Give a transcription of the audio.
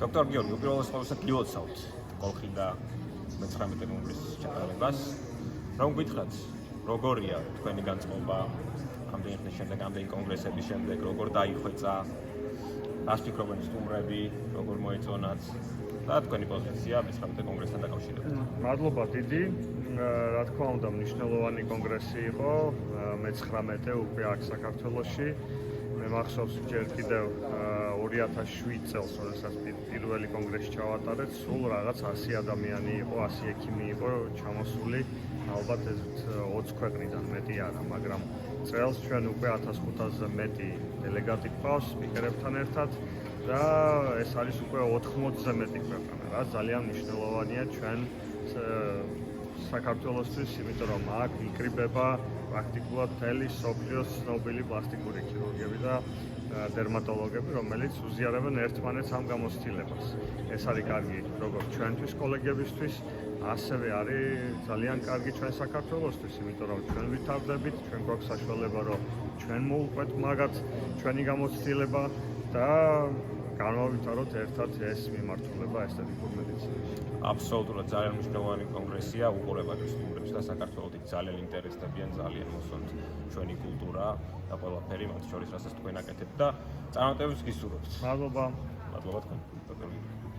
დოქტორ გიორგი, უპირველეს ყოვლისა გილოცავთ კოლხი და 19 კონგრესის ჩატარებას. რომ გითხრათ, როგორია თქვენი განწყობა ამდენი ხნის შემდეგ, ამდენი კონგრესების შემდეგ, როგორ დაიხვეწა, რას ფიქრობენ სტუმრები, როგორ მოეწონათ და თქვენი პოზიცია 19 კონგრესთან დაკავშირებით. მადლობა დიდი. რა თქმა უნდა, მნიშვნელოვანი კონგრესი იყო, 19 უკვე აქ საქართველოში. მე მახსოვს ჯერ კიდევ 2007 წელს, როდესაც პირველი კონგრესი ჩავატარეთ, სულ რაღაც 100 ადამიანი იყო, 100 ექიმი იყო ჩამოსული, ალბათ ეს 20 ქვეყნიდან მეტი არა, მაგრამ წელს ჩვენ უკვე 1500-ზე მეტი დელეგატი გვყავს სპიკერებთან ერთად და ეს არის უკვე 80-ზე მეტი ქვეყანა, რაც ძალიან მნიშვნელოვანია ჩვენ საქართველოსთვის, იმიტომ რომ აქ იკრიბება პრაქტიკულად მთელი მსოფლიოს ცნობილი პლასტიკური ქირურგები და დერმატოლოგები, რომელიც უზიარებენ ერთმანეთს ამ გამოცდილებას. ეს არის კარგი როგორც ჩვენთვის, კოლეგებისთვის, ასევე არის ძალიან კარგი ჩვენ საქართველოსთვის, იმიტომ რომ ჩვენ ვითარდებით, ჩვენ გვაქვს საშუალება, რომ ჩვენ მოვუყვეთ მაგათ ჩვენი გამოცდილება და განვავითაროთ ერთად ეს მიმართულება ესთეტიკურ მედიცინაში. აბსოლუტურად ძალიან მნიშვნელოვანი კონგრესია, უყურებათ სტუმრებს და საქართველოსთვის ძალიან ინტერესდებიან, ძალიან მოსწონთ ჩვენი კულტურა და ყველაფერი, მათ შორის რასაც თქვენ აკეთებთ და წარმატებებს გისურვებთ. მადლობა. მადლობა თქვენ, დოქტორ გიორგი.